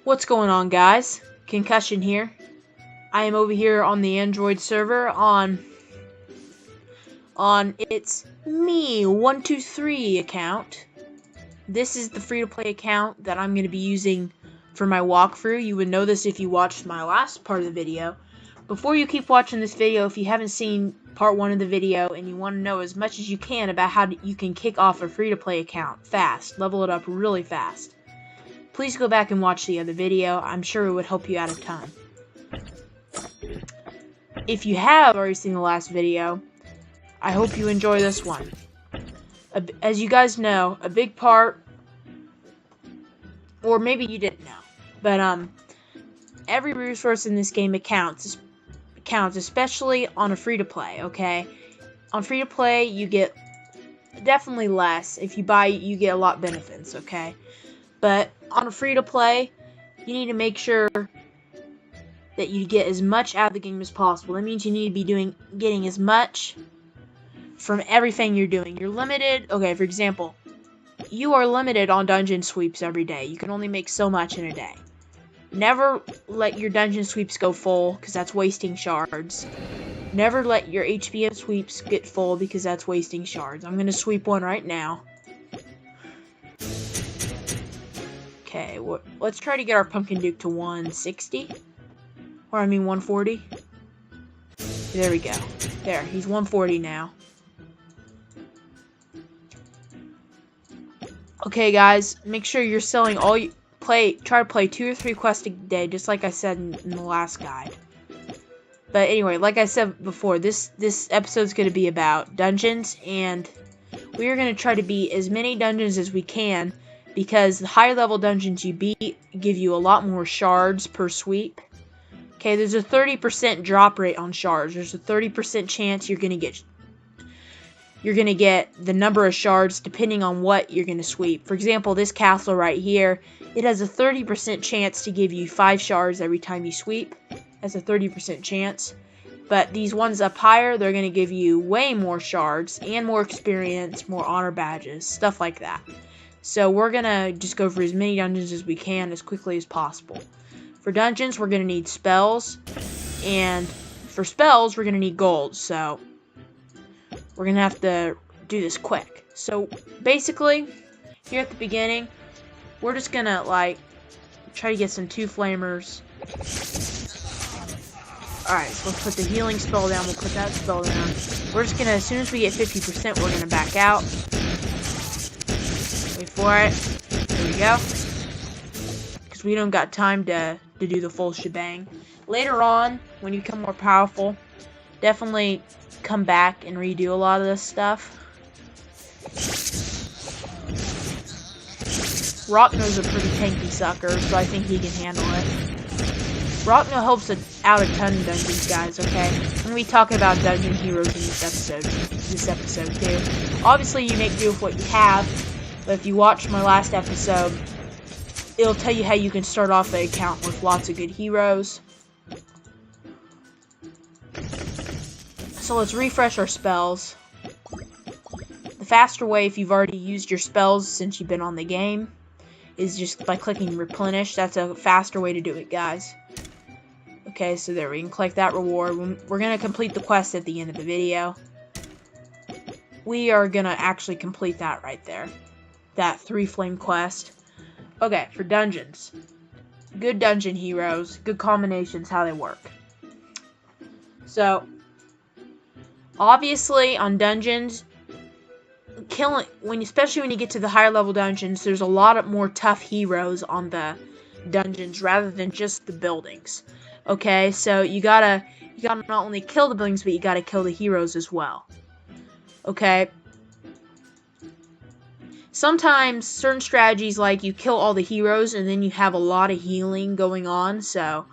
What's going on, guys? Concussion here. I am over here on the Android server on its me123 account. This is the free-to-play account that I'm going to be using for my walkthrough. You would know this if you watched my last part of the video. Before you keep watching this video, if you haven't seen part 1 of the video and you want to know as much as you can about how you can kick off a free-to-play account fast, level it up really fast, please go back and watch the other video. I'm sure it would help you out a ton. If you have already seen the last video, I hope you enjoy this one. As you guys know, a big part, or maybe you didn't know, but every resource in this game counts, especially on a free-to-play, okay? On free-to-play, you get definitely less. If you buy, you get a lot of benefits, okay? But on a free-to-play, you need to make sure that you get as much out of the game as possible. That means you need to be getting as much from everything you're doing. You're limited. Okay, for example, you are limited on dungeon sweeps every day. You can only make so much in a day. Never let your dungeon sweeps go full, because that's wasting shards. Never let your HPM sweeps get full, because that's wasting shards. I'm going to sweep one right now. Okay, let's try to get our Pumpkin Duke to 160. Or, I mean 140. There we go. There, he's 140 now. Okay, guys, make sure you're selling all you try to play 2 or 3 quests a day, just like I said in the last guide. But anyway, like I said before, this episode's going to be about dungeons, and we are going to try to beat as many dungeons as we can, because the higher level dungeons you beat give you a lot more shards per sweep. Okay, there's a 30% drop rate on shards. There's a 30% chance you're going to get the number of shards depending on what you're going to sweep. For example, this castle right here, it has a 30% chance to give you 5 shards every time you sweep. That's a 30% chance. But these ones up higher, they're going to give you way more shards and more experience, more honor badges, stuff like that. So we're going to just go for as many dungeons as we can as quickly as possible. For dungeons, we're going to need spells. And for spells, we're going to need gold. So we're going to have to do this quick. So basically, here at the beginning, we're just going to try to get some 2 flamers. Alright, so let's put the healing spell down. We'll put that spell down. We're just going to, as soon as we get 50%, we're going to back out. Wait for it. There we go. Because we don't got time to do the full shebang. Later on, when you become more powerful, definitely come back and redo a lot of this stuff. Rockno's a pretty tanky sucker, so I think he can handle it. Rockno helps out a ton in dungeons, guys, okay? I'm going to be talking about dungeon heroes in this episode too. Obviously, you make do with what you have, but if you watch my last episode, it'll tell you how you can start off the account with lots of good heroes. So let's refresh our spells. The faster way, if you've already used your spells since you've been on the game, is just by clicking replenish. That's a faster way to do it, guys. Okay, so there, we can collect that reward. We're going to complete the quest at the end of the video. We are going to actually complete that right there. That 3 flame quest. Okay, for dungeons. Good dungeon heroes, good combinations, how they work. So, obviously, on dungeons, especially when you get to the higher level dungeons, there's a lot more tough heroes on the dungeons rather than just the buildings. Okay, so you gotta not only kill the buildings, but you gotta kill the heroes as well. Okay. Sometimes certain strategies, like you kill all the heroes and then you have a lot of healing going on, so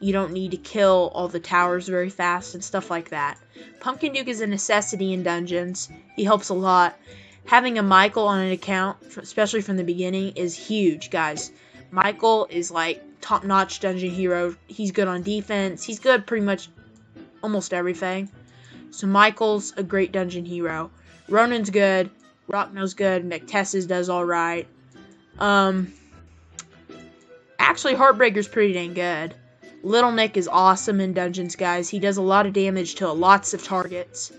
you don't need to kill all the towers very fast and stuff like that. Pumpkin Duke is a necessity in dungeons. He helps a lot. Having a Michael on an account, especially from the beginning, is huge, guys. Michael is like top-notch dungeon hero. He's good on defense. He's good pretty much almost everything. So Michael's a great dungeon hero. Ronan's good. Rockno's good. McTessa's does alright. Actually, Heartbreaker's pretty dang good. Little Nick is awesome in dungeons, guys. He does a lot of damage to lots of targets.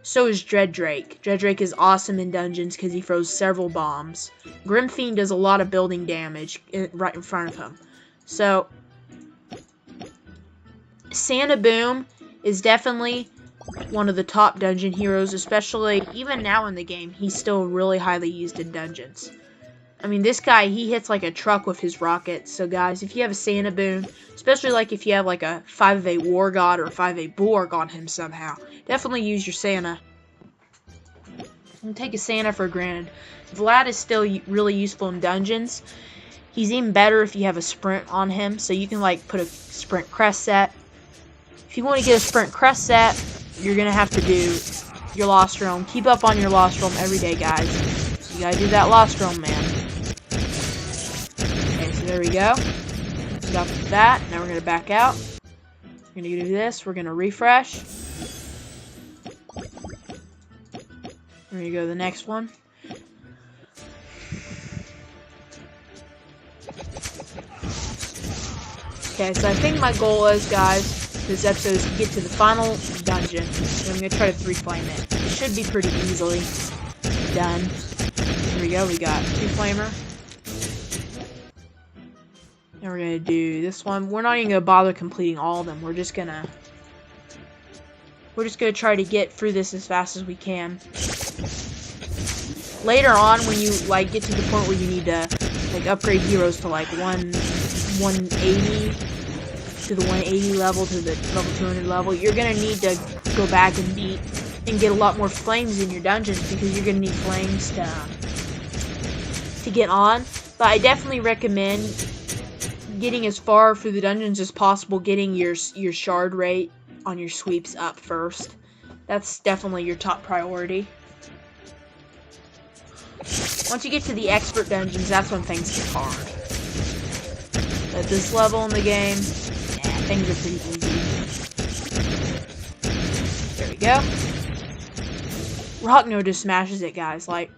So is Dread Drake. Dread Drake is awesome in dungeons because he throws several bombs. Grim Fiend does a lot of building damage right in front of him. So, Santa Boom is definitely one of the top dungeon heroes, especially even now in the game. He's still really highly used in dungeons. I mean, this guy, he hits like a truck with his rockets. So, guys, if you have a Santa Boom, especially like if you have like a 5/8 War God or a 5/8 Borg on him somehow, definitely use your Santa. Don't take a Santa for granted. Vlad is still really useful in dungeons. He's even better if you have a sprint on him, so you can like put a sprint crest set. If you want to get a sprint crest set, you're going to have to do your Lost Realm. Keep up on your Lost Realm every day, guys. You got to do that Lost Realm, man. Okay, so there we go. Got that. Now we're going to back out. We're going to do this. We're going to refresh. We're going to go to the next one. Okay, so I think my goal is, guys, this episode is to get to the final dungeon. And I'm going to try to 3-flame it. It should be pretty easily done. Here we go. We got 2-flamer. Now we're going to do this one. We're not even going to bother completing all of them. We're just going to try to get through this as fast as we can. Later on, when you like get to the point where you need to like upgrade heroes to like 180 to the 180 level, to the level 200 level, you're gonna need to go back and beat and get a lot more flames in your dungeons, because you're gonna need flames to get on. But I definitely recommend getting as far through the dungeons as possible, getting your shard rate on your sweeps up first. That's definitely your top priority. Once you get to the expert dungeons, that's when things get hard. At this level in the game, yeah, things are pretty easy. There we go. Rockno just smashes it, guys. Like,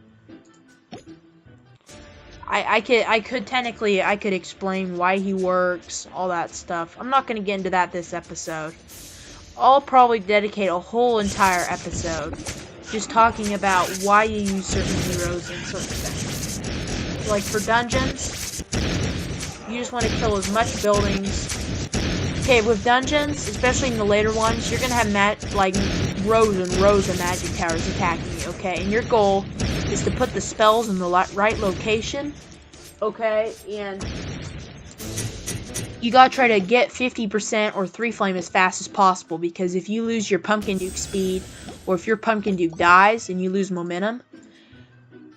I could technically explain why he works, all that stuff. I'm not gonna get into that this episode. I'll probably dedicate a whole entire episode just talking about why you use certain heroes and certain things. Like for dungeons, you just want to kill as much buildings. Okay, with dungeons, especially in the later ones, you're gonna have like rows and rows of magic towers attacking you. Okay, and your goal is to put the spells in the right location. Okay, and you gotta try to get 50% or 3-flame as fast as possible, because if you lose your Pumpkin Duke speed, or if your Pumpkin Duke dies and you lose momentum,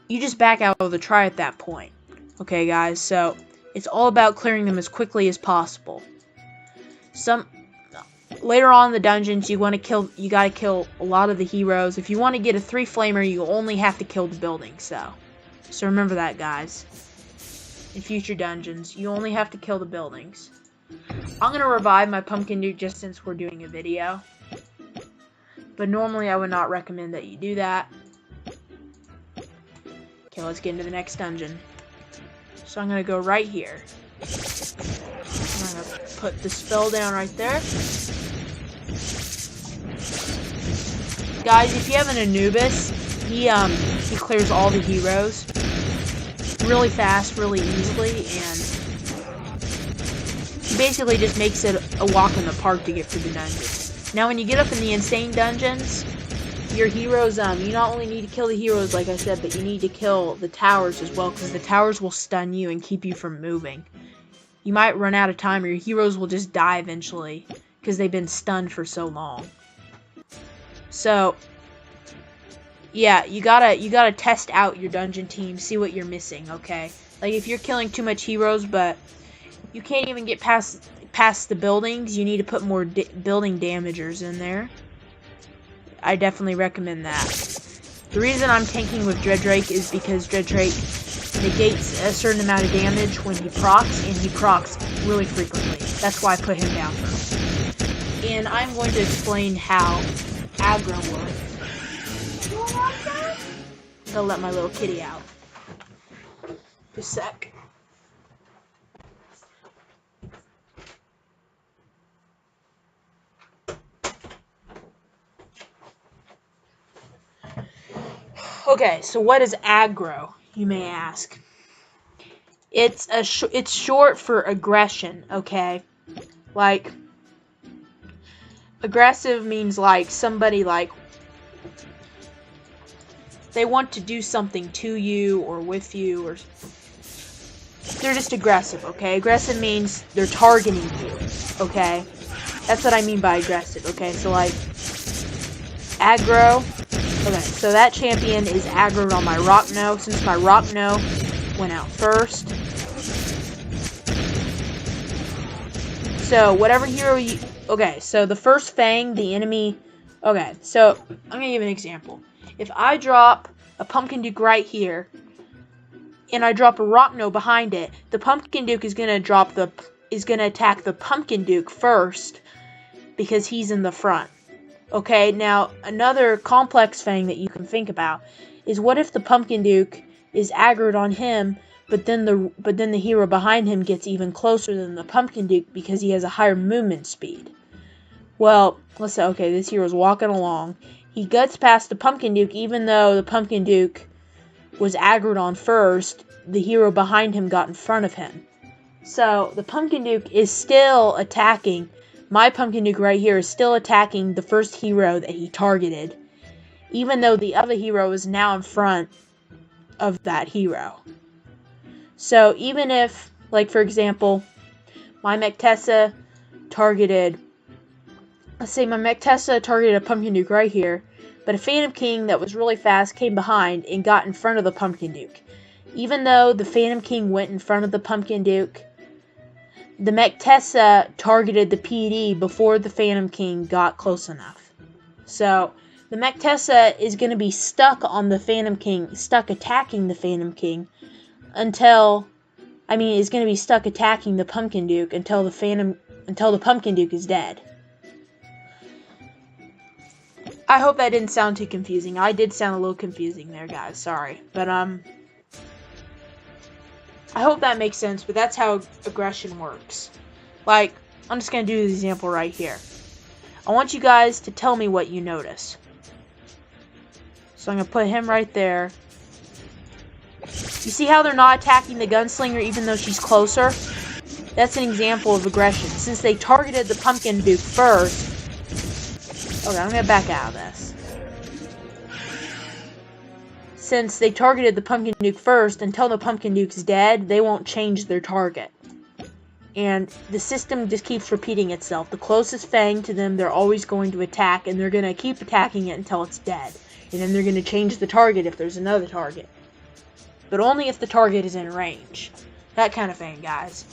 you just back out of the try at that point. Okay, guys, so it's all about clearing them as quickly as possible. Later on in the dungeons, you gotta kill a lot of the heroes. If you want to get a 3-flamer, you only have to kill the buildings. So remember that, guys. In future dungeons, you only have to kill the buildings. I'm gonna revive my Pumpkin Duke just since we're doing a video, but normally I would not recommend that you do that. Okay, let's get into the next dungeon. So I'm gonna go right here. I'm gonna put the spell down right there. Guys, if you have an Anubis, he clears all the heroes really fast, really easily, and he basically just makes it a walk in the park to get through the dungeons. Now, when you get up in the insane dungeons, your heroes, you not only need to kill the heroes, like I said, but you need to kill the towers as well, because the towers will stun you and keep you from moving. You might run out of time, or your heroes will just die eventually, because they've been stunned for so long. So, yeah, you gotta test out your dungeon team, see what you're missing, okay? Like, if you're killing too much heroes, but you can't even get past the buildings, you need to put more building damagers in there. I definitely recommend that. The reason I'm tanking with Dread Drake is because Dread Drake negates a certain amount of damage when he procs, and he procs really frequently. That's why I put him down first. And I'm going to explain how aggro works. I'll let my little kitty out. Just a sec. Okay, so what is aggro, you may ask? It's it's short for aggression, okay? Like, aggressive means like somebody like they want to do something to you or with you, or they're just aggressive, okay? Aggressive means they're targeting you, okay? That's what I mean by aggressive, okay? So like aggro. Okay, so that champion is aggroed on my Rockno, since my Rockno went out first. So, whatever hero you... Okay, so the first Fang, the enemy... Okay, so, I'm gonna give an example. If I drop a Pumpkin Duke right here, and I drop a Rockno behind it, the Pumpkin Duke is gonna attack the Pumpkin Duke first, because he's in the front. Okay, now, another complex thing that you can think about is what if the Pumpkin Duke is aggroed on him, but then the hero behind him gets even closer than the Pumpkin Duke because he has a higher movement speed. Well, let's say, okay, this hero's walking along. He gets past the Pumpkin Duke, even though the Pumpkin Duke was aggroed on first, the hero behind him got in front of him. So, the Pumpkin Duke is still attacking. My Pumpkin Duke right here is still attacking the first hero that he targeted, even though the other hero is now in front of that hero. So even if, like for example, my Mectessa targeted, let's say my Mectessa targeted a Pumpkin Duke right here, but a Phantom King that was really fast came behind and got in front of the Pumpkin Duke. Even though the Phantom King went in front of the Pumpkin Duke, the Mectessa targeted the PD before the Phantom King got close enough. So, the Mectessa is going to be stuck on the Phantom King, stuck attacking the Phantom King, is going to be stuck attacking the Pumpkin Duke until the Pumpkin Duke is dead. I hope that didn't sound too confusing. I did sound a little confusing there, guys. Sorry. But, I hope that makes sense, but that's how aggression works. Like, I'm just going to do the example right here. I want you guys to tell me what you notice. So I'm going to put him right there. You see how they're not attacking the Gunslinger even though she's closer? That's an example of aggression. Since they targeted the Pumpkin Duke first... Okay, I'm going to back out of this. Since they targeted the Pumpkin Duke first, until the Pumpkin Duke's dead, they won't change their target. And the system just keeps repeating itself. The closest Fang to them, they're always going to attack, and they're going to keep attacking it until it's dead. And then they're going to change the target if there's another target. But only if the target is in range. That kind of thing, guys.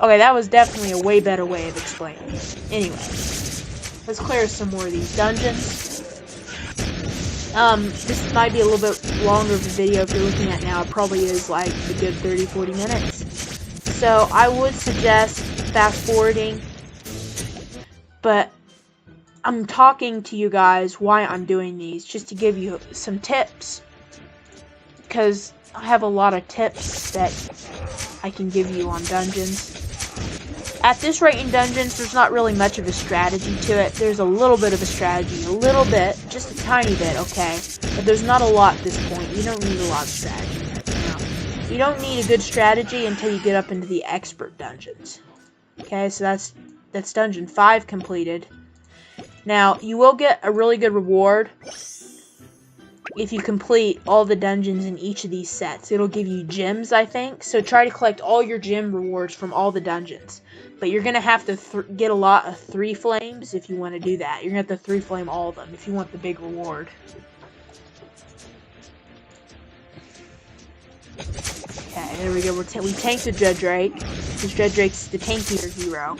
Okay, that was definitely a way better way of explaining it. Anyway, let's clear some more of these dungeons. This might be a little bit longer of a video if you're looking at now. It probably is like a good 30-40 minutes. So I would suggest fast forwarding. But I'm talking to you guys why I'm doing these. Just to give you some tips. Because I have a lot of tips that I can give you on dungeons. At this rate in dungeons, there's not really much of a strategy to it. There's a little bit of a strategy. A little bit. Just a tiny bit, okay? But there's not a lot at this point. You don't need a lot of strategy right now. You don't need a good strategy until you get up into the expert dungeons. Okay, so that's dungeon 5 completed. Now, you will get a really good reward if you complete all the dungeons in each of these sets. It'll give you gems, I think. So try to collect all your gem rewards from all the dungeons. But you're going to have to get a lot of 3 flames if you want to do that. You're going to have to 3 flame all of them if you want the big reward. Okay, there we go. We tanked the Dread Drake. This Dread Drake's the tankier hero.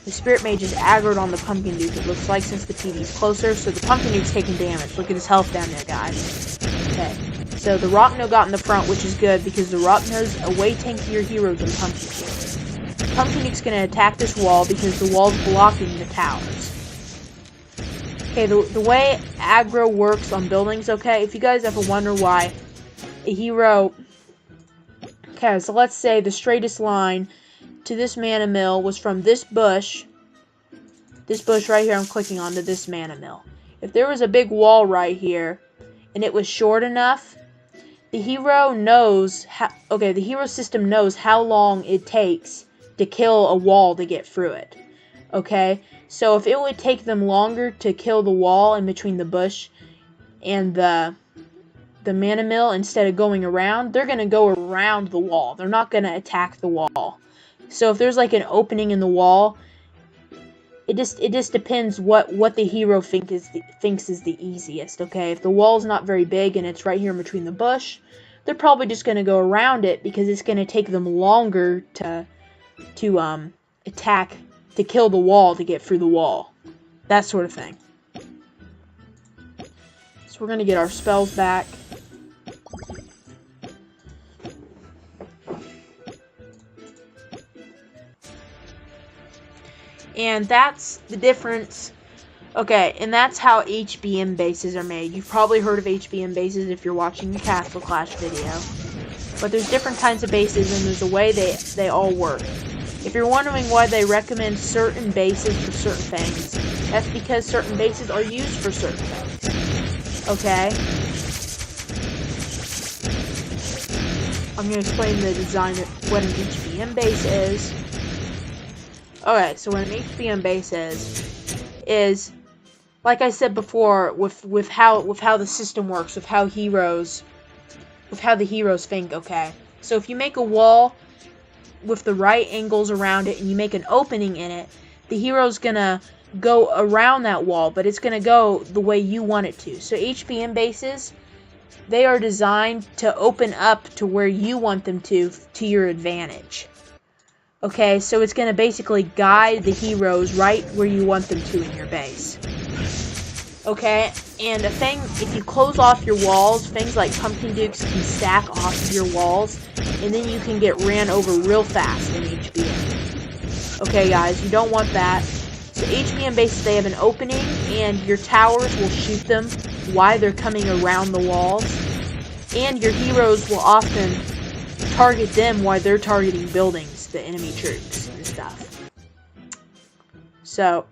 The Spirit Mage is aggroed on the Pumpkin Duke, it looks like, since the PD's closer. So the Pumpkin Duke's taking damage. Look at his health down there, guys. Okay, so the Rockno got in the front, which is good, because the Rockno's a way tankier hero than Pumpkin Duke. Pumpkin Duke's going to attack this wall because the wall's blocking the towers. Okay, the way aggro works on buildings, okay, if you guys ever wonder why a hero... Okay, so let's say the straightest line to this mana mill was from this bush right here I'm clicking on, to this mana mill. If there was a big wall right here, and it was short enough, the hero knows how, okay, the hero system knows how long it takes to kill a wall to get through it. Okay? So if it would take them longer to kill the wall in between the bush and the mana mill instead of going around, they're going to go around the wall. They're not going to attack the wall. So if there's like an opening in the wall, it just depends what the hero thinks is the easiest, okay? If the wall's not very big and it's right here in between the bush, they're probably just going to go around it because it's going to take them longer to attack, to kill the wall, to get through the wall. That sort of thing. So we're going to get our spells back. And that's the difference. Okay, and that's how HBM bases are made. You've probably heard of HBM bases if you're watching the Castle Clash video. But there's different kinds of bases, and there's a way they all work. If you're wondering why they recommend certain bases for certain things, that's because certain bases are used for certain things. Okay? I'm going to explain the design of what an HBM base is. Okay, so what an HBM base is like I said before, with how the system works, with how the heroes think. Okay, so if you make a wall with the right angles around it and you make an opening in it, the hero's gonna go around that wall, but it's gonna go the way you want it to. So HBM bases, they are designed to open up to where you want them to your advantage. Okay, so it's going to basically guide the heroes right where you want them to in your base. Okay, and a thing, if you close off your walls, things like pumpkin dukes can stack off of your walls, and then you can get ran over real fast in HBM. Okay, guys, you don't want that. So HBM bases, they have an opening, and your towers will shoot them while they're coming around the walls, and your heroes will often target them while they're targeting buildings, the enemy troops and stuff. So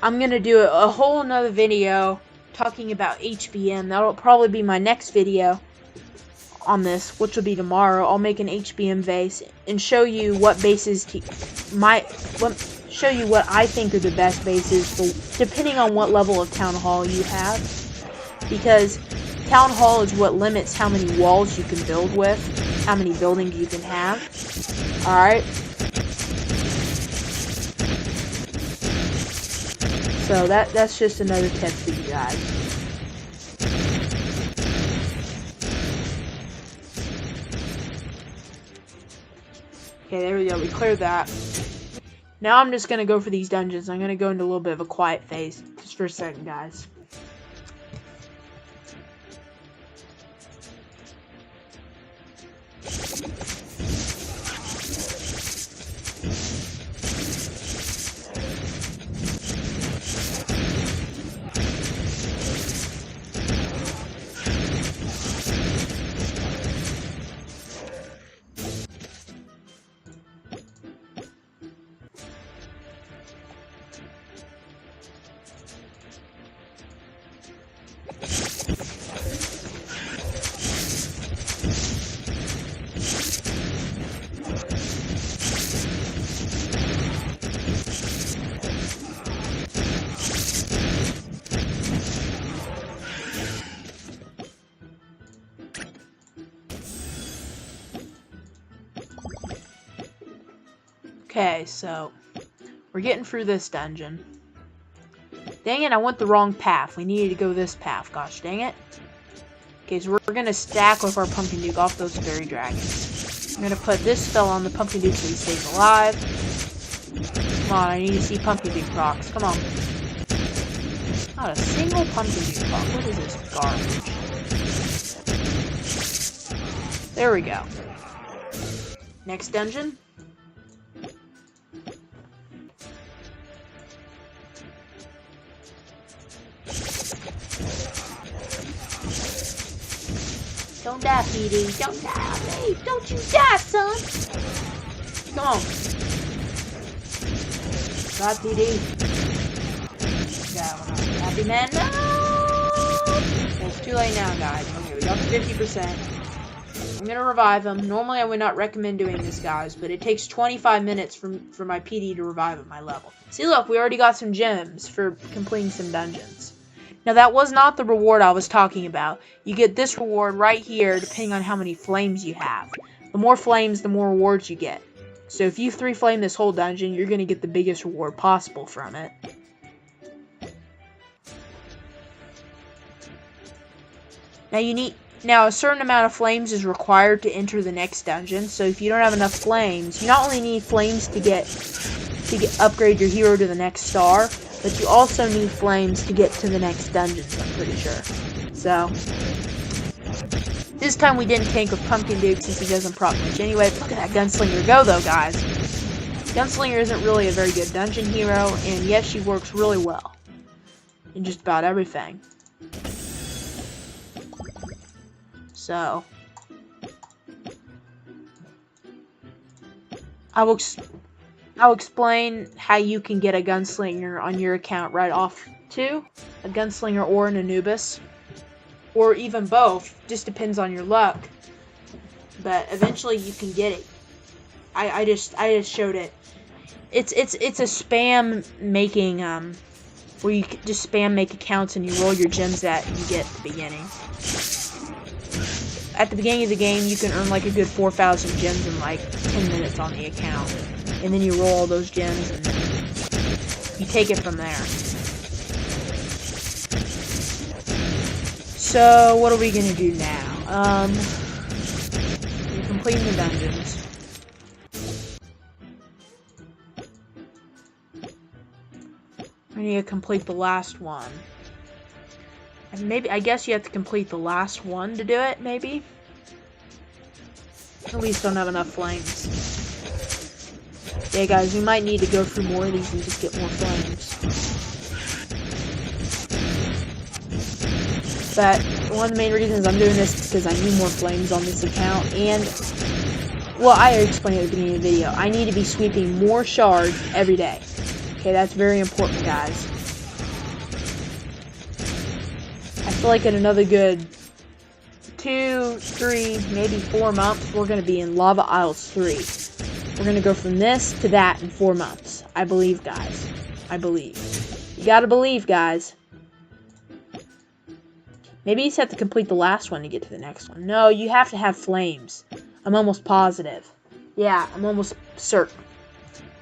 I'm gonna do a whole nother video talking about HBM. That'll probably be my next video on this, which will be tomorrow. I'll make an HBM base and show you what bases show you what I think are the best bases for, depending on what level of Town Hall you have, because Town Hall is what limits how many walls you can build with, how many buildings you can have. Alright? So that's just another tip for you guys. Okay, there we go. We cleared that. Now I'm just going to go for these dungeons. I'm going to go into a little bit of a quiet phase. Just for a second, guys. Okay, so we're getting through this dungeon. Dang it, I went the wrong path. We needed to go this path. Gosh dang it. Okay, so we're going to stack with our Pumpkin Duke off those fairy dragons. I'm going to put this spell on the Pumpkin Duke so he stays alive. Come on, I need to see Pumpkin Duke procs. Come on. Not a single Pumpkin Duke proc. What is this garbage? There we go. Next dungeon. Don't die, PD. Don't die, babe. Don't you die, son. Come on. God, PD. God, happy man. No! Well, it's too late now, guys. Okay, we got 50%. I'm gonna revive him. Normally, I would not recommend doing this, guys, but it takes 25 minutes for my PD to revive at my level. See, look, we already got some gems for completing some dungeons. Now, that was not the reward I was talking about. You get this reward right here, depending on how many flames you have. The more flames, the more rewards you get. So if you 3-flame this whole dungeon, you're going to get the biggest reward possible from it. Now a certain amount of flames is required to enter the next dungeon. So if you don't have enough flames, you not only need flames to upgrade your hero to the next star, but you also need flames to get to the next dungeons, I'm pretty sure. So this time we didn't tank with Pumpkin Dude since he doesn't proc much anyway. Look at that Gunslinger go, though, guys. Gunslinger isn't really a very good dungeon hero, and yes, she works really well in just about everything. So I'll explain how you can get a Gunslinger on your account right off too. A Gunslinger or an Anubis. Or even both. Just depends on your luck. But eventually you can get it. I just showed it. It's a spam making where you just spam make accounts and you roll your gems that you get at the beginning. At the beginning of the game, you can earn like a good 4,000 gems in like 10 minutes on the account. And then you roll all those gems and you take it from there. So, what are we gonna do now? We're completing the dungeons. I need to complete the last one. And maybe, I guess you have to complete the last one to do it, maybe? At least don't have enough flames. Yeah, guys, we might need to go through more of these and just get more flames. But one of the main reasons I'm doing this is because I need more flames on this account, and, well, I already explained at the beginning of the video, I need to be sweeping more shards every day. Okay, that's very important, guys. I feel like in another good 2, 3, maybe 4 months, we're going to be in Lava Isles 3. We're going to go from this to that in 4 months. I believe, guys. I believe. You gotta believe, guys. Maybe you just have to complete the last one to get to the next one. No, you have to have flames. I'm almost positive. Yeah, I'm almost certain.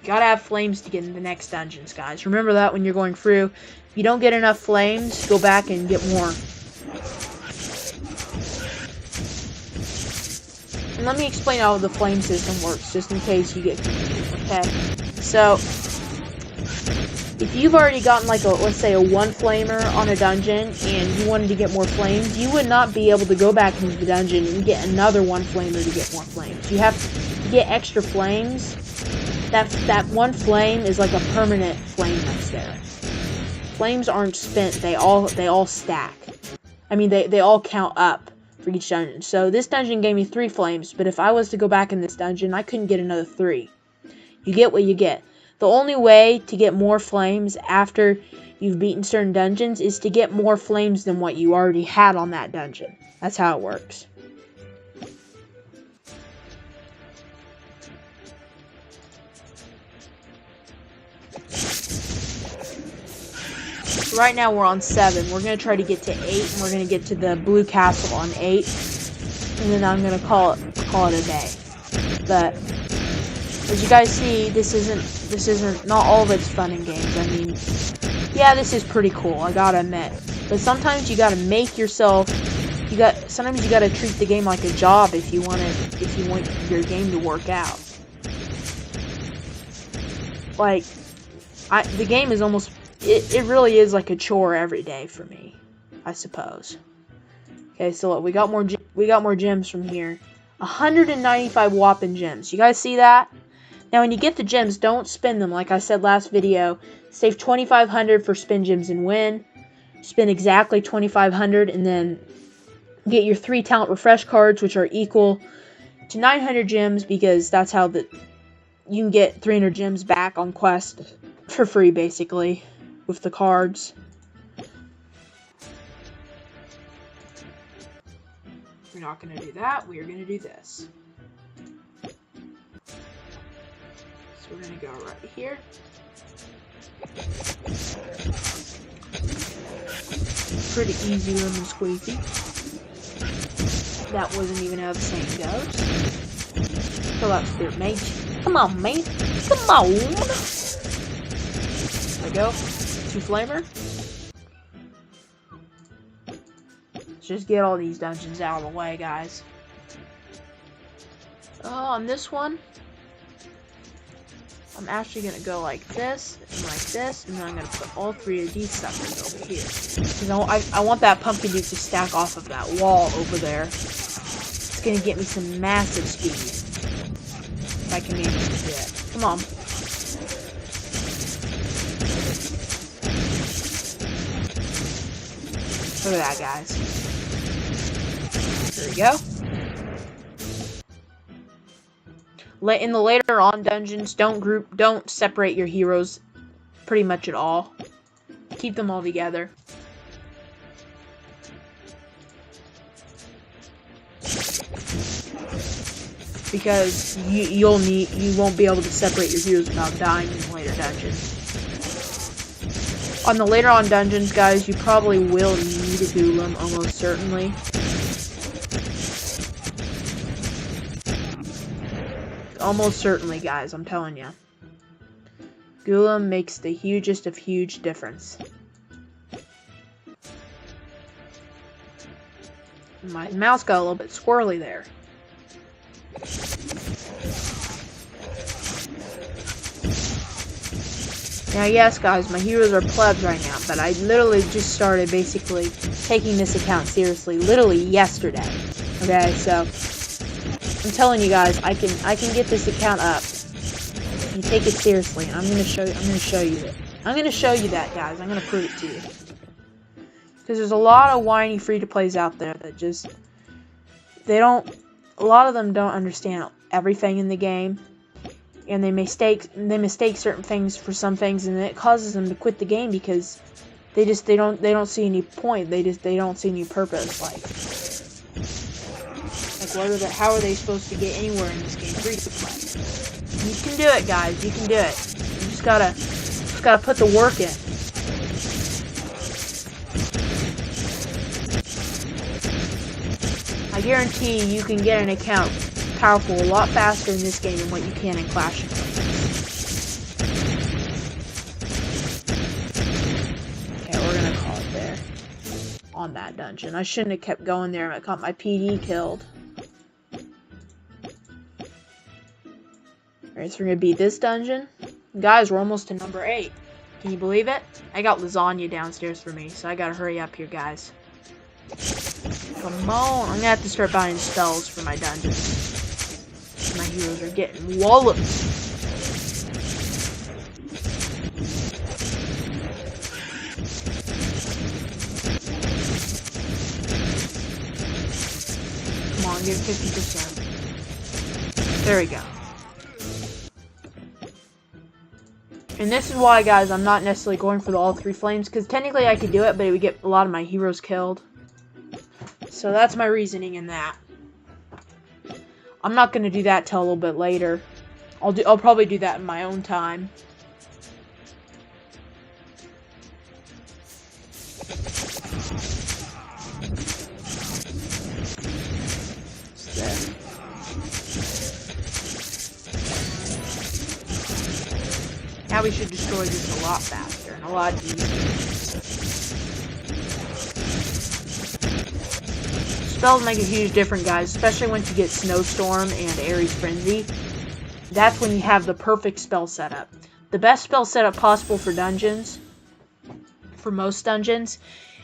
You gotta have flames to get in the next dungeons, guys. Remember that when you're going through. If you don't get enough flames, go back and get more. And let me explain how the flame system works, just in case you get confused, okay? So, if you've already gotten like let's say a 1-flamer on a dungeon, and you wanted to get more flames, you would not be able to go back into the dungeon and get another 1-flamer to get more flames. You have to get extra flames. That 1 flame is like a permanent flame that's there. Flames aren't spent, they all stack. I mean, they all count up for each dungeon. So this dungeon gave me 3 flames, but if I was to go back in this dungeon, I couldn't get another 3. You get what you get. The only way to get more flames after you've beaten certain dungeons is to get more flames than what you already had on that dungeon. That's how it works. So right now we're on 7. We're going to try to get to 8, and we're going to get to the blue castle on 8. And then I'm going to call it a day. But as you guys see, this isn't not all of it's fun and games. I mean, yeah, this is pretty cool, I gotta admit. But sometimes you gotta make yourself. Sometimes you gotta treat the game like a job if you want your game to work out. Like, the game is almost. It really is like a chore every day for me, I suppose. Okay, so look, we got more gems from here. 195 whopping gems. You guys see that? Now, when you get the gems, don't spend them. Like I said last video, save 2,500 for spin gems and win. Spend exactly 2,500, and then get your 3 talent refresh cards, which are equal to 900 gems, because that's how you can get 300 gems back on quest for free, basically, with the cards. We're not going to do that. We are going to do this. So we're going to go right here. Pretty easy lemon squeezy. That wasn't even how the saying goes. Fill out spirit mage. Come on, mate. Come on. There we go. 2 flamer. Let's just get all these dungeons out of the way, guys. On this one, I'm actually going to go like this, and then I'm going to put all 3 of these suckers over here. Because I want that pumpkin dude to stack off of that wall over there. It's going to get me some massive speed. If I can manage to do it. Come on. Look at that, guys. There we go. In the later on dungeons, don't separate your heroes pretty much at all. Keep them all together. Because you won't be able to separate your heroes without dying in the later dungeons. On the later on dungeons, guys, you probably will need a golem, almost certainly. Almost certainly, guys, I'm telling you. Golem makes the hugest of huge difference. My mouse got a little bit squirrely there. Now, yes, guys, my heroes are plebs right now, but I literally just started basically taking this account seriously, literally yesterday. Okay, so I'm telling you guys, I can get this account up. You take it seriously, and I'm gonna show you that. I'm gonna show you that, guys. I'm gonna prove it to you. Because there's a lot of whiny free-to-plays out there that just a lot of them don't understand everything in the game, and they mistake certain things for some things, and it causes them to quit the game because they don't see any point. They don't see any purpose. How are they supposed to get anywhere in this game free to play? You can do it, guys. You can do it. You just gotta put the work in. I guarantee you can get an account powerful a lot faster in this game than what you can in Clash of Clans. Okay, we're gonna call it there. On that dungeon. I shouldn't have kept going there. I got my PD killed. Alright, so we're gonna beat this dungeon. Guys, we're almost to number 8. Can you believe it? I got lasagna downstairs for me, so I gotta hurry up here, guys. Come on, I'm gonna have to start buying spells for my dungeons. My heroes are getting walloped. Come on, give 50%. There we go. And this is why, guys, I'm not necessarily going for the all 3 flames, because technically I could do it, but it would get a lot of my heroes killed. So that's my reasoning in that. I'm not going to do that till a little bit later. I'll probably do that in my own time. Now we should destroy this a lot faster and a lot easier. Spells make a huge difference, guys, especially once you get Snowstorm and Ares Frenzy. That's when you have the perfect spell setup. The best spell setup possible for dungeons, for most dungeons,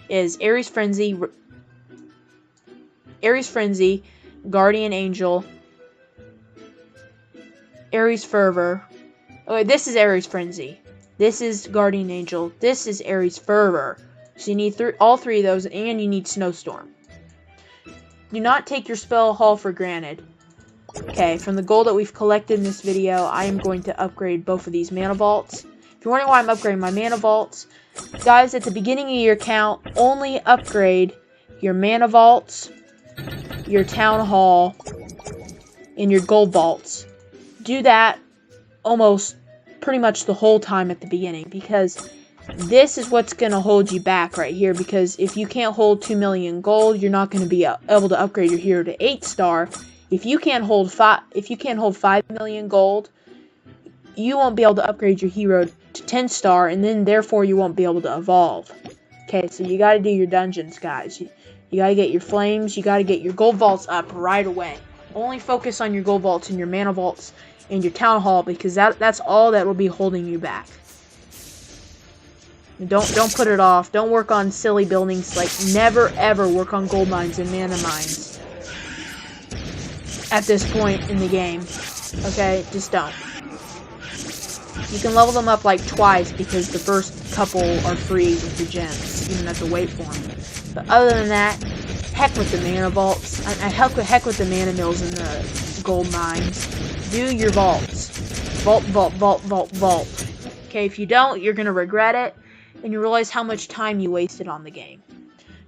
is Ares Frenzy, Guardian Angel, Ares Fervor. Okay, this is Ares Frenzy. This is Guardian Angel. This is Ares Fervor. So you need all 3 of those, and you need Snowstorm. Do not take your spell haul for granted. Okay, from the gold that we've collected in this video, I am going to upgrade both of these mana vaults. If you're wondering why I'm upgrading my mana vaults, guys, at the beginning of your account, only upgrade your mana vaults your town hall, and your gold vaults. Do that almost pretty much the whole time at the beginning, because this is what's going to hold you back right here, because if you can't hold 2 million gold, you're not going to be able to upgrade your hero to 8-star. If you can't hold 5 million gold, you won't be able to upgrade your hero to 10-star, and then therefore you won't be able to evolve. Okay, so you got to do your dungeons, guys. You got to get your flames, you got to get your gold vaults up right away. Only focus on your gold vaults and your mana vaults and your town hall, because that's all that will be holding you back. Don't put it off. Don't work on silly buildings. Like, never ever work on gold mines and mana mines at this point in the game. Okay, just don't. You can level them up like twice, because the first couple are free with the gems. You don't have to wait for them. But other than that, heck with the mana vaults. Heck with the mana mills and the gold mines. Do your vaults. Vault, vault, vault, vault, vault. Okay, if you don't, you're going to regret it, and you realize how much time you wasted on the game.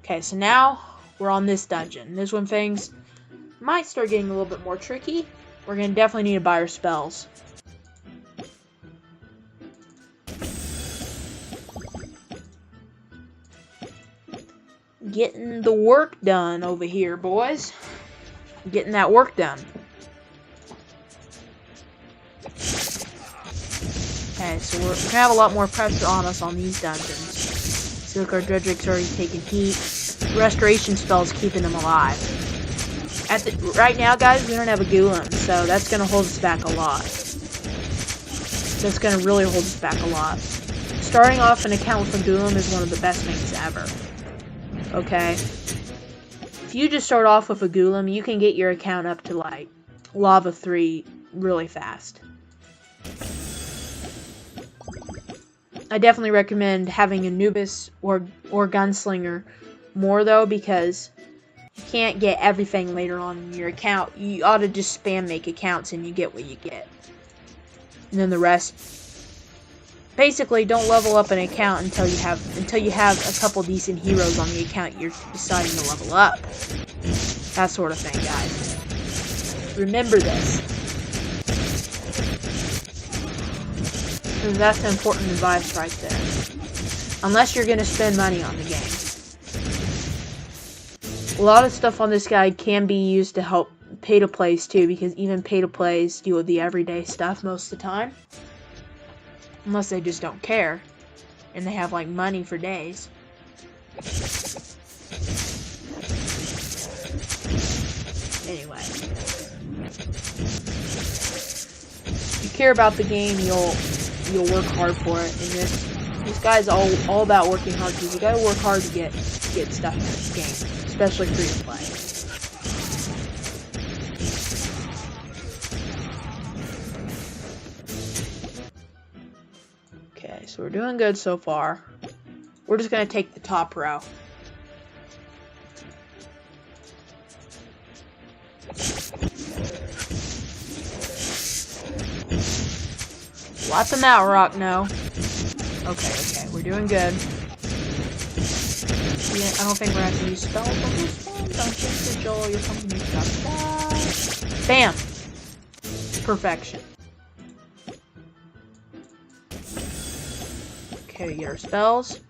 Okay, so now we're on this dungeon. This one things might start getting a little bit more tricky. We're going to definitely need to buy our spells. Getting the work done over here, boys. Getting that work done. Okay, so we're gonna have a lot more pressure on us on these dungeons. See, look, our Dredric's already taking heat. Restoration spell's keeping them alive. Right now, guys, we don't have a Golem, so that's gonna hold us back a lot. That's gonna really hold us back a lot. Starting off an account with a Golem is one of the best things ever. Okay? If you just start off with a Golem, you can get your account up to, like, Lava 3 really fast. I definitely recommend having Anubis or Gunslinger more, though, because you can't get everything later on in your account. You ought to just spam make accounts and you get what you get. And then the rest. Basically, don't level up an account until you have a couple decent heroes on the account you're deciding to level up. That sort of thing, guys. Remember this. Because that's important advice right there. Unless you're going to spend money on the game. A lot of stuff on this guide can be used to help pay-to-plays too, because even pay-to-plays deal with the everyday stuff most of the time. Unless they just don't care. And they have, like, money for days. Anyway. If you care about the game, you'll work hard for it. And this guy's all about working hard, because you gotta work hard to get stuff in this game. Especially free to play. Okay, so we're doing good so far. We're just gonna take the top row. Let them out, Rock. No. Okay, we're doing good. Yeah, I don't think we're gonna have to use spells on this one. Don't think that Joel, your company's got that. Bam! Perfection. Okay, we get our spells.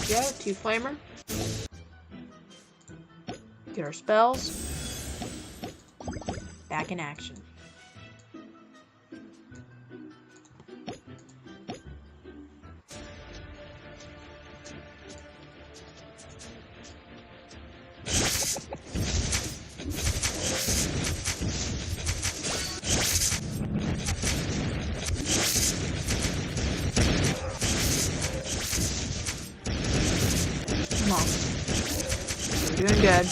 Go, 2 flamer. Get our spells. Back in action. Come on, doing good.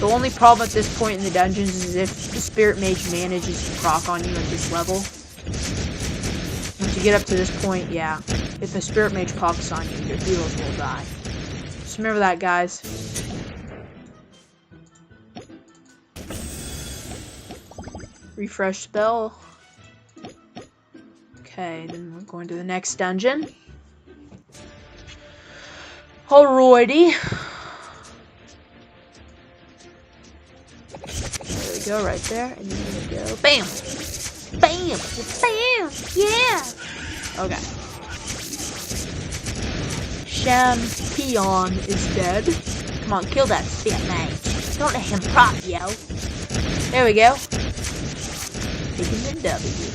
The only problem at this point in the dungeons is if the Spirit Mage manages to proc on you at this level. Once you get up to this point, yeah. If the Spirit Mage procs on you, your heroes will die. Just remember that, guys. Refresh spell. Okay, then we're going to the next dungeon. Alrighty. There we go, right there. And then we go. Bam! Bam! Bam! Yeah! Okay. Champion is dead. Come on, kill that Spirit Mage. Don't let him prop, yo. There we go. Taking the W.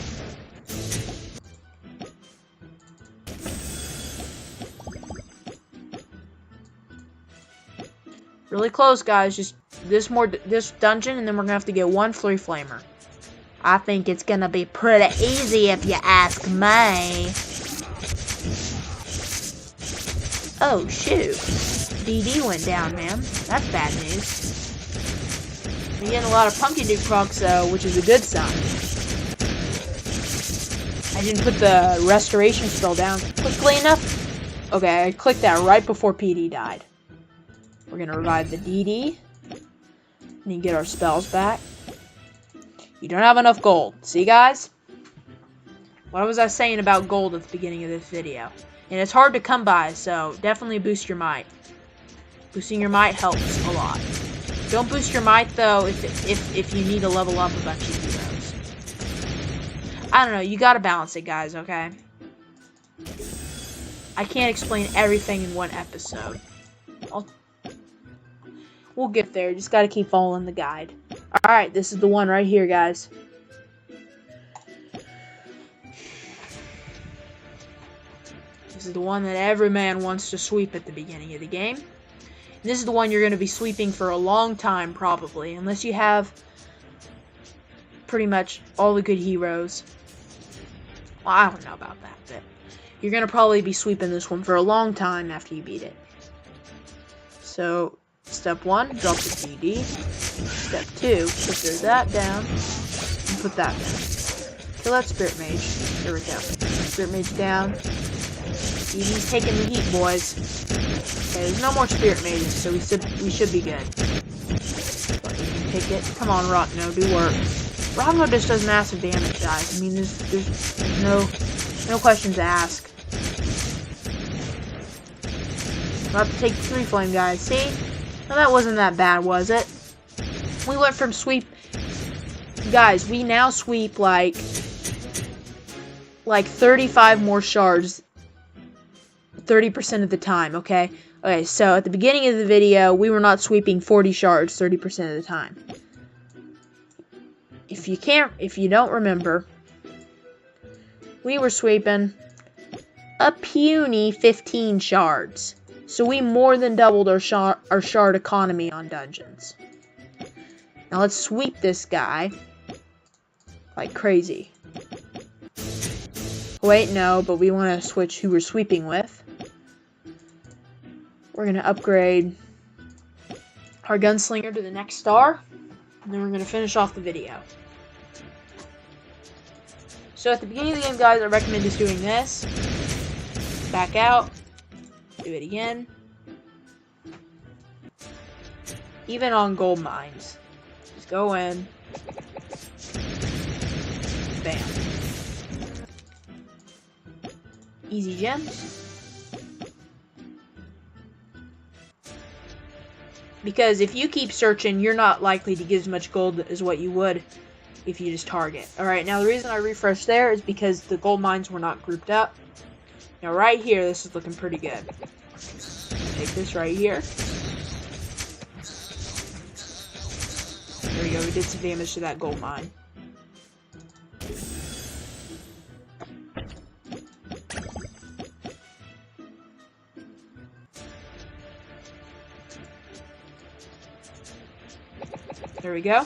Really close, guys. Just this dungeon, and then we're gonna have to get one Flurry Flamer. I think it's gonna be pretty easy if you ask me. Oh shoot, DD went down, man. That's bad news. We're getting a lot of Pumpkin Duke procs though, which is a good sign. I didn't put the restoration spell down quickly enough. Okay, I clicked that right before PD died. We're gonna revive the DD. And you get our spells back. You don't have enough gold. See, guys? What was I saying about gold at the beginning of this video? And it's hard to come by, so definitely boost your might. Boosting your might helps a lot. Don't boost your might, though, if you need to level up a bunch of heroes. I don't know. You gotta balance it, guys, okay? I can't explain everything in one episode. We'll get there. Just gotta keep following the guide. Alright, this is the one right here, guys. This is the one that every man wants to sweep at the beginning of the game. And this is the one you're going to be sweeping for a long time, probably. Unless you have pretty much all the good heroes. Well, I don't know about that, but you're going to probably be sweeping this one for a long time after you beat it. So, step 1, drop the DD. Step 2, put that down, and put that down. Kill that Spirit Mage. There we go. Spirit Mage down. DD's taking the heat, boys. Okay, there's no more Spirit Mages, so we should be good. Take it. Come on, Rotno, do work. Rotno just does massive damage, guys. I mean, there's no questions to ask. About to take 3 flame, guys. See? Well, that wasn't that bad, was it? We went from sweep... Guys, we now sweep, like 35 more shards 30% of the time, okay? Okay, so at the beginning of the video, we were not sweeping 40 shards 30% of the time. If you don't remember, we were sweeping a puny 15 shards. So we more than doubled our shard economy on dungeons. Now let's sweep this guy like crazy. Wait, no, but we want to switch who we're sweeping with. We're going to upgrade our gunslinger to the next star, and then we're going to finish off the video. So at the beginning of the game, guys, I recommend just doing this. Back out. Do it again. Even on gold mines. Just go in. Bam. Easy gems. Because if you keep searching, you're not likely to get as much gold as what you would if you just target. Alright, now the reason I refreshed there is because the gold mines were not grouped up. Now right here, this is looking pretty good. Take this right here. There we go, we did some damage to that gold mine. There we go.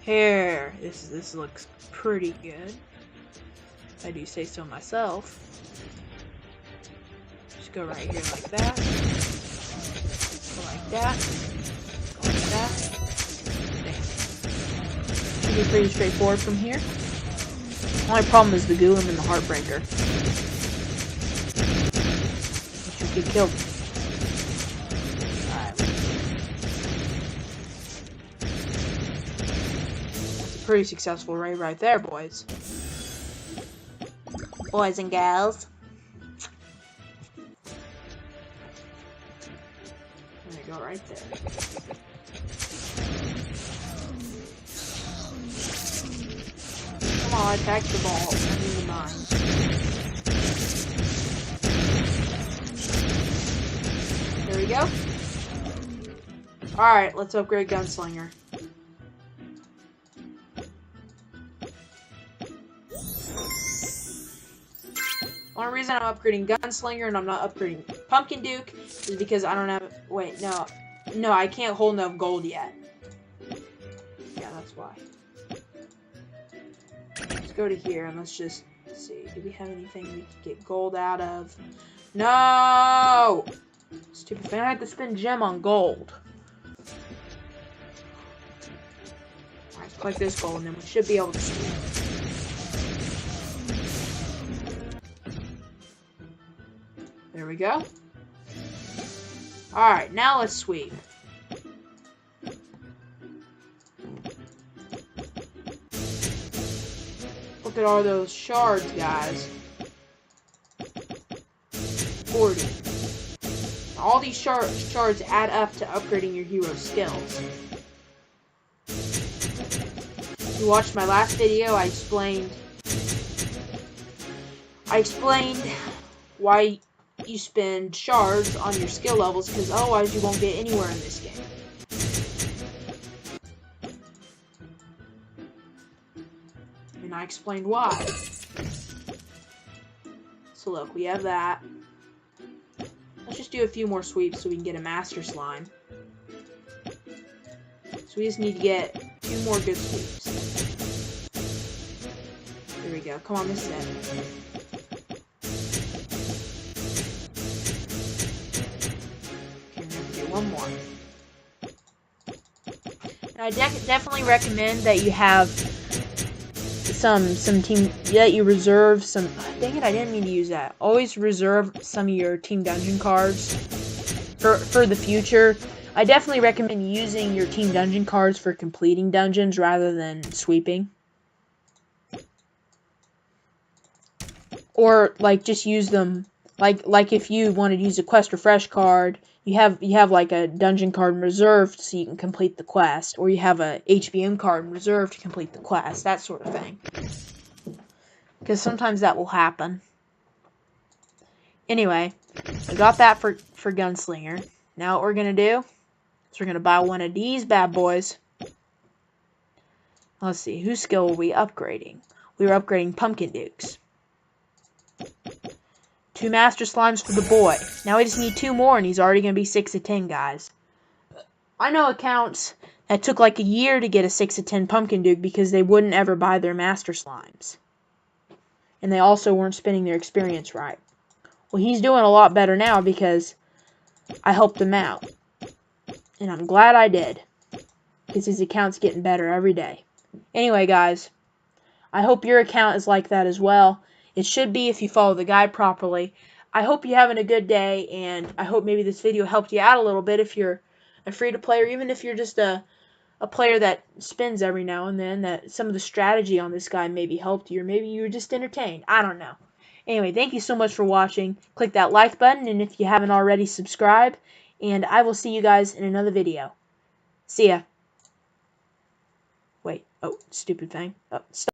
Here, this looks pretty good. I do say so myself. Just go right here like that. Go like that. Go like that. Bam. Should be pretty straightforward from here. Only problem is the Golem and the Heartbreaker. Which you get killed. Alright. That's a pretty successful raid right there, boys. Boys and gals. There you go, right there. Come on, attack the ball. I mean the mine. There we go. Alright, let's upgrade Gunslinger. One reason I'm upgrading Gunslinger and I'm not upgrading Pumpkin Duke is because I don't have... Wait, no. No, I can't hold enough gold yet. Yeah, that's why. Let's go to here and let's just see. Do we have anything we can get gold out of? No! Stupid thing. I had to spend gem on gold. Alright, collect this gold and then we should be able to see. There we go. Alright, now let's sweep. Look at all those shards, guys. 40. All these shards add up to upgrading your hero's skills. If you watched my last video, I explained why you spend shards on your skill levels, because otherwise you won't get anywhere in this game. And I explained why. So look, we have that. Let's just do a few more sweeps so we can get a Master Slime. So we just need to get 2 more good sweeps. There we go. Come on, this is it. One more. And I definitely recommend that you have some team, that you reserve some. Dang it, I didn't mean to use that. Always reserve some of your team dungeon cards for the future. I definitely recommend using your team dungeon cards for completing dungeons rather than sweeping. Or like just use them like if you wanted to use a quest refresh card. You have like a dungeon card reserved so you can complete the quest, or you have a HBM card reserved to complete the quest, that sort of thing. Because sometimes that will happen. Anyway, I got that for Gunslinger. Now what we're gonna do is we're gonna buy one of these bad boys. Let's see, whose skill were we upgrading? We were upgrading Pumpkin Dukes. 2 Master Slimes for the boy. Now we just need 2 more and he's already going to be 6 of 10, guys. I know accounts that took like a year to get a 6 of 10 Pumpkin Duke because they wouldn't ever buy their Master Slimes. And they also weren't spending their experience right. Well, he's doing a lot better now because I helped him out. And I'm glad I did. Because his account's getting better every day. Anyway, guys, I hope your account is like that as well. It should be if you follow the guide properly. I hope you're having a good day, and I hope maybe this video helped you out a little bit if you're a free-to-play, or even if you're just a player that spins every now and then, that some of the strategy on this guy maybe helped you, or maybe you were just entertained. I don't know. Anyway, thank you so much for watching. Click that like button, and if you haven't already, subscribe, and I will see you guys in another video. See ya. Wait. Oh, stupid thing. Oh, stop.